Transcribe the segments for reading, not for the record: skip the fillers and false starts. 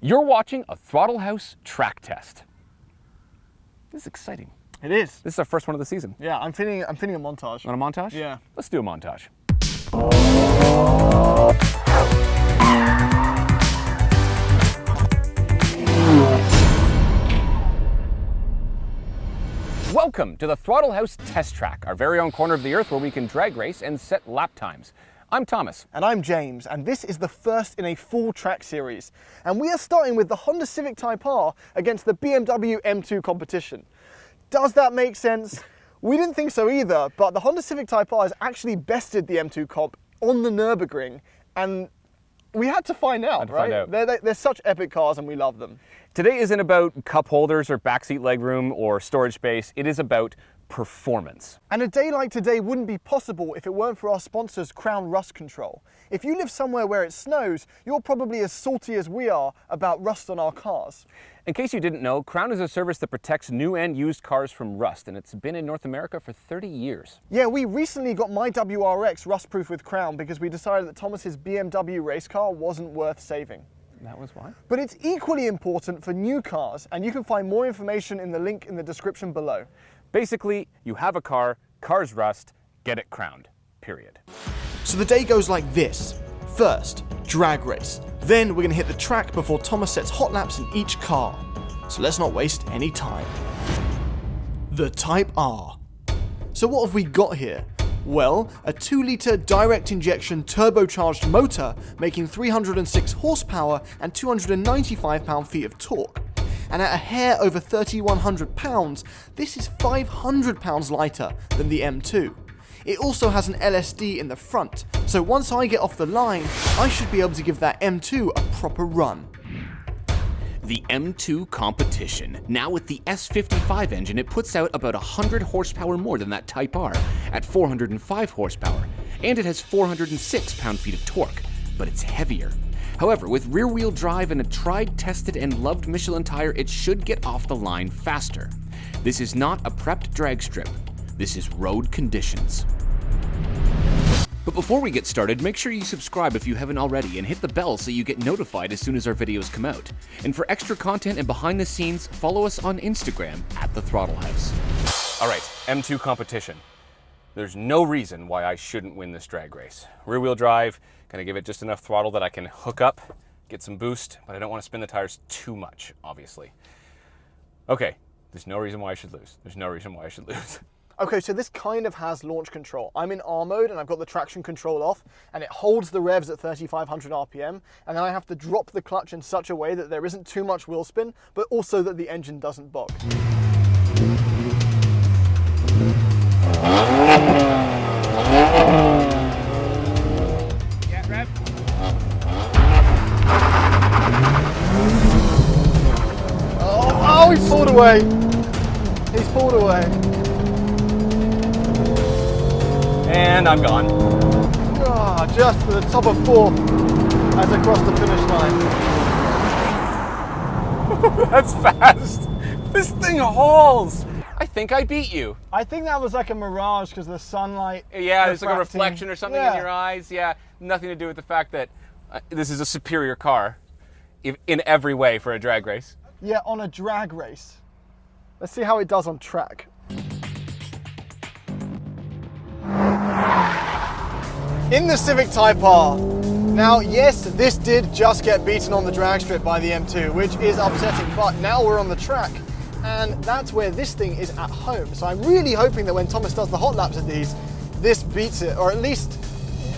You're watching a Throttle House track test. This is exciting. It is. This is our first one of the season. Yeah, I'm feeling a montage. Want a montage? Yeah. Let's do a montage. Welcome to the Throttle House Test Track, our very own corner of the earth where we can drag race and set lap times. I'm Thomas. And I'm James, and this is the first in a full track series. And we are starting with the Honda Civic Type R against the BMW M2 Competition. Does that make sense? We didn't think so either, but the Honda Civic Type R has actually bested the M2 Comp on the Nürburgring, and we had to find out, right? They're such epic cars and we love them. Today isn't about cup holders or backseat legroom or storage space. It is about performance. And a day like today wouldn't be possible if it weren't for our sponsors, Krown Rust Control. If you live somewhere where it snows, you're probably as salty as we are about rust on our cars. In case you didn't know, Krown is a service that protects new and used cars from rust, and it's been in North America for 30 years. Yeah, we recently got my WRX rust-proof with Krown because we decided that Thomas's BMW race car wasn't worth saving. That was why? But it's equally important for new cars, and you can find more information in the link in the description below. Basically, you have a car, cars rust, get it crowned, period. So the day goes like this. First, drag race. Then we're going to hit the track before Thomas sets hot laps in each car. So let's not waste any time. The Type R. So what have we got here? Well, a 2-litre direct injection turbocharged motor making 306 horsepower and 295 pound-feet of torque. And at a hair over 3,100 pounds, this is 500 pounds lighter than the M2. It also has an LSD in the front, so once I get off the line, I should be able to give that M2 a proper run. The M2 Competition. Now with the S55 engine, it puts out about 100 horsepower more than that Type R at 405 horsepower, and it has 406 pound-feet of torque, but it's heavier. However, with rear-wheel drive and a tried, tested, and loved Michelin tire, it should get off the line faster. This is not a prepped drag strip. This is road conditions. But before we get started, make sure you subscribe if you haven't already and hit the bell so you get notified as soon as our videos come out. And for extra content and behind the scenes, follow us on Instagram at The Throttle House. All right, M2 Competition. There's no reason why I shouldn't win this drag race. Rear-wheel drive, gonna give it just enough throttle that I can hook up, get some boost, but I don't want to spin the tires too much, obviously. Okay, there's no reason why I should lose. There's no reason why I should lose. Okay, so this kind of has launch control. I'm in R mode and I've got the traction control off and it holds the revs at 3,500 RPM, and then I have to drop the clutch in such a way that there isn't too much wheel spin, but also that the engine doesn't bog. Yeah, rev. Oh, he's pulled away. He's pulled away. And I'm gone. Oh, just to the top of 4th as I cross the finish line. That's fast. This thing hauls. I think I beat you. I think that was like a mirage because the sunlight. Yeah, there's like a reflection or something Yeah. in your eyes. Yeah, nothing to do with the fact that this is a superior car in every way for a drag race. Yeah, on a drag race. Let's see how it does on track. In the Civic Type R. Now, yes, this did just get beaten on the drag strip by the M2, which is upsetting, but now we're on the track, and that's where this thing is at home. So I'm really hoping that when Thomas does the hot laps of these, this beats it, or at least,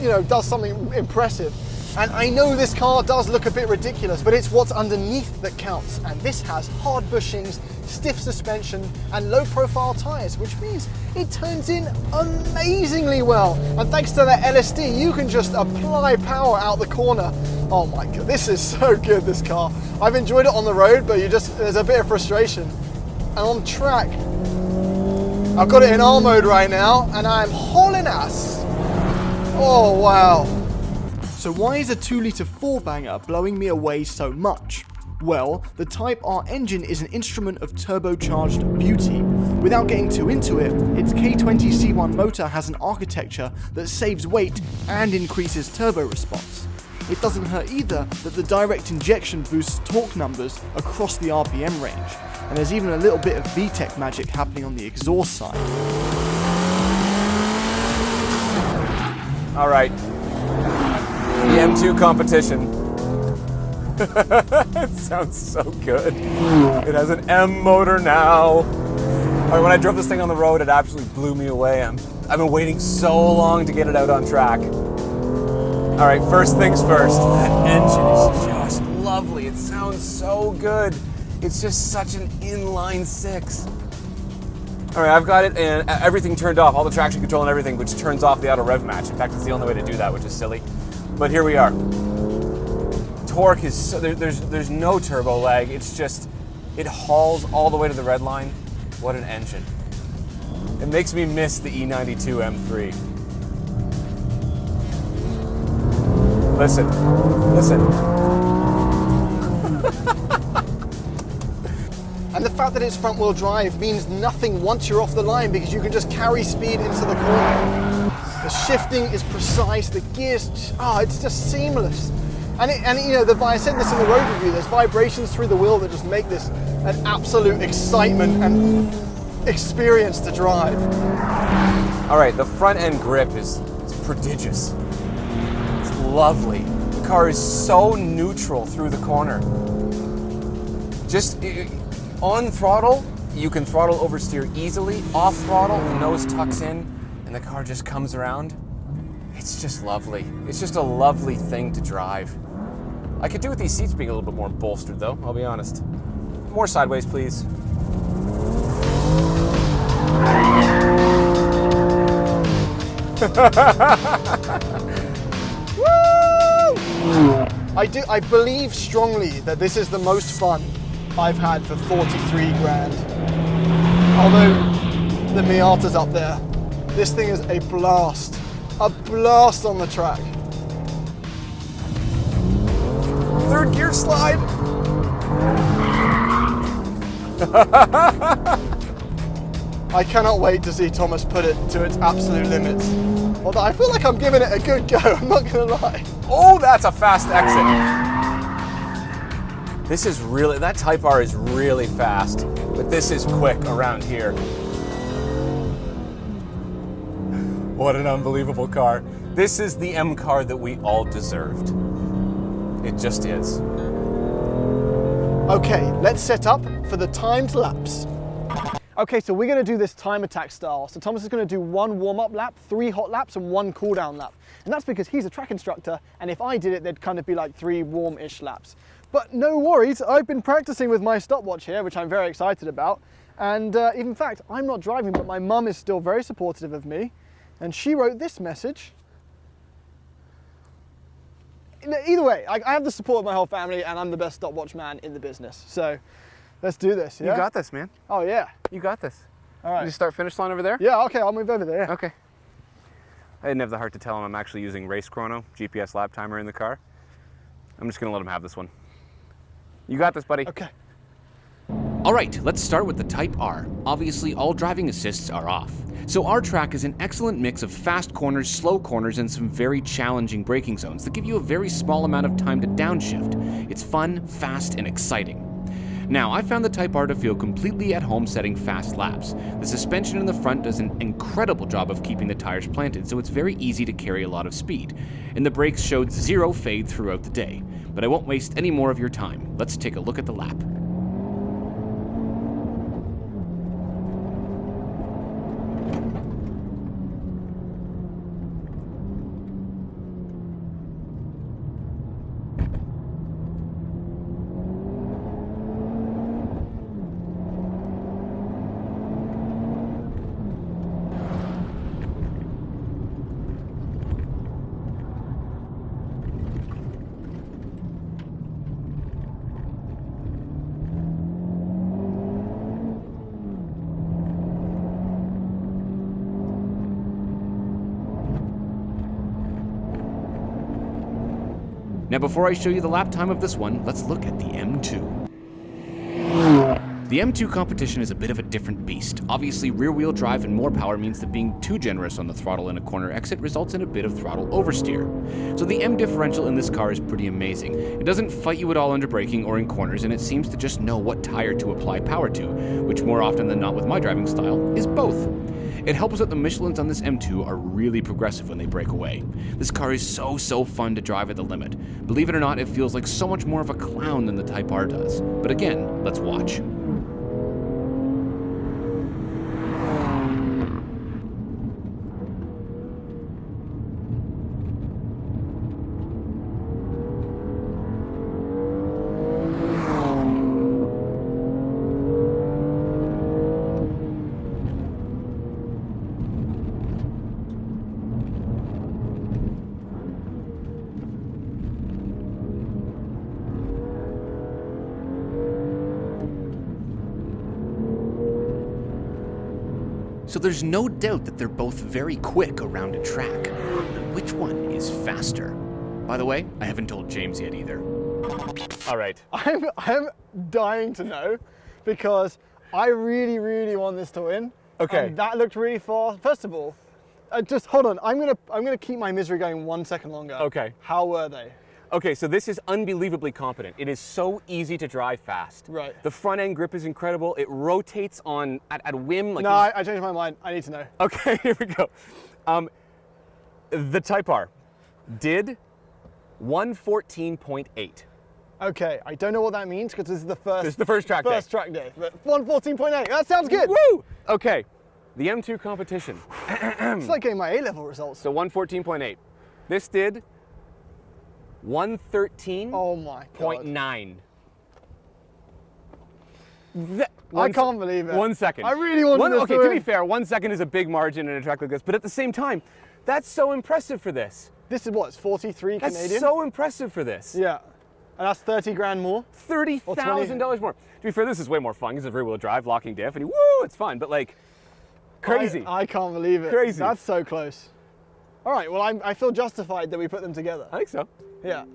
you know, does something impressive. And I know this car does look a bit ridiculous, but it's what's underneath that counts. And this has hard bushings, stiff suspension, and low profile tires, which means it turns in amazingly well. And thanks to that LSD, you can just apply power out the corner. Oh my God, this is so good, this car. I've enjoyed it on the road, but there's a bit of frustration. And on track, I've got it in R mode right now, and I'm hauling ass. Oh, wow. So why is a 2-litre 4-banger blowing me away so much? Well, the Type R engine is an instrument of turbocharged beauty. Without getting too into it, its K20C1 motor has an architecture that saves weight and increases turbo response. it doesn't hurt either that the direct injection boosts torque numbers across the RPM range, and there's even a little bit of VTEC magic happening on the exhaust side. All right, the M2 Competition. It sounds so good. It has an M motor now. All right, when I drove this thing on the road, it absolutely blew me away. I've been waiting so long to get it out on track. All right, first things first, that engine is just lovely. It sounds so good. It's just such an inline six. All right, I've got it and everything turned off, all the traction control and everything, which turns off the auto rev match. In fact, it's the only way to do that, which is silly. But here we are. Torque is, so, there's no turbo lag. It's just, it hauls all the way to the red line. What an engine. It makes me miss the E92 M3. Listen. And the fact that it's front wheel drive means nothing once you're off the line because you can just carry speed into the corner. The shifting is precise, the gears, it's just seamless. And you know, I said this in the road review, there's vibrations through the wheel that just make this an absolute excitement and experience to drive. All right, the front end grip is prodigious. It's lovely. The car is so neutral through the corner. Just on throttle, you can throttle oversteer easily. Off throttle, the nose tucks in and the car just comes around. It's just lovely. It's just a lovely thing to drive. I could do with these seats being a little bit more bolstered though, I'll be honest. More sideways, please. Woo! I believe strongly that this is the most fun I've had for 43 grand. Although the Miata's up there, this thing is a blast on the track. Third gear slide. I cannot wait to see Thomas put it to its absolute limits. Although I feel like I'm giving it a good go, I'm not gonna lie. Oh, that's a fast exit. This is really, that Type R is really fast, but this is quick around here. What an unbelievable car. This is the M car that we all deserved. It just is. Okay, let's set up for the timed laps. Okay, so we're gonna do this time attack style. So Thomas is gonna do 1 warm-up lap, 3 hot laps, and 1 cool-down lap. And that's because he's a track instructor, and if I did it, there'd kind of be like 3 warm-ish laps. But no worries, I've been practicing with my stopwatch here, which I'm very excited about. And in fact, I'm not driving, but my mum is still very supportive of me. And she wrote this message. Either way, I have the support of my whole family, and I'm the best stopwatch man in the business. So let's do this, yeah? You got this, man. Oh, yeah. You got this. All right. You start finish line over there? Yeah, okay, I'll move over there. Yeah. Okay. I didn't have the heart to tell him I'm actually using Race Chrono, GPS lap timer in the car. I'm just gonna let him have this one. You got this, buddy. Okay. All right, let's start with the Type R. Obviously, all driving assists are off. So our track is an excellent mix of fast corners, slow corners, and some very challenging braking zones that give you a very small amount of time to downshift. It's fun, fast, and exciting. Now, I found the Type R to feel completely at home setting fast laps. The suspension in the front does an incredible job of keeping the tires planted, so it's very easy to carry a lot of speed. And the brakes showed 0 fade throughout the day. But I won't waste any more of your time. Let's take a look at the lap. Now before I show you the lap time of this one, let's look at the M2. The M2 Competition is a bit of a different beast. Obviously, rear-wheel drive and more power means that being too generous on the throttle in a corner exit results in a bit of throttle oversteer. So the M differential in this car is pretty amazing. It doesn't fight you at all under braking or in corners, and it seems to just know what tire to apply power to, which more often than not with my driving style is both. It helps that the Michelins on this M2 are really progressive when they break away. This car is so fun to drive at the limit. Believe it or not, it feels like so much more of a clown than the Type R does. But again, let's watch. So there's no doubt that they're both very quick around a track. But which one is faster? By the way, I haven't told James yet either. All right. I'm dying to know because I really want this to win. Okay. And that looked really fast. First of all, just hold on. I'm gonna keep my misery going 1 second longer. Okay. How were they? Okay, so this is unbelievably competent. It is so easy to drive fast. Right. The front end grip is incredible. It rotates on at whim. Like No, I changed my mind. I need to know. Okay, here we go. The Type R did 114.8. Okay, I don't know what that means because this is the first. This is the first track day. First track day. But 114.8. That sounds good. Woo! Okay, the M2 Competition. It's like getting my A-level results. So 114.8. This did 113.9. Oh my god. I can't believe it. 1 second. I really wanted this Okay, to to win. be fair, 1 second is a big margin in a track like this, but at the same time, that's so impressive for this. This is what, it's 43 That's Canadian? so impressive for this. Yeah. And that's 30 grand more? $30,000 more. To be fair, this is way more fun because of rear-wheel drive, locking diff, and woo, it's fun, but like, crazy. I can't believe it. Crazy. That's so close. All right, well, I feel justified that we put them together. I think so. Yeah.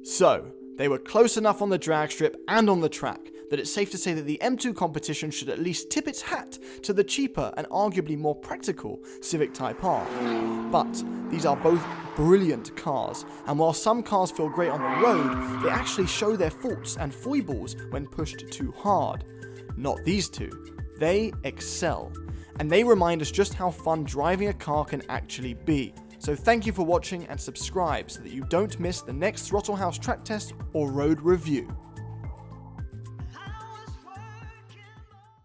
So, they were close enough on the drag strip and on the track that it's safe to say that the M2 Competition should at least tip its hat to the cheaper and arguably more practical Civic Type R. But these are both brilliant cars, and while some cars feel great on the road, they actually show their faults and foibles when pushed too hard. Not these two. They excel. And they remind us just how fun driving a car can actually be. So thank you for watching and subscribe so that you don't miss the next Throttle House track test or road review.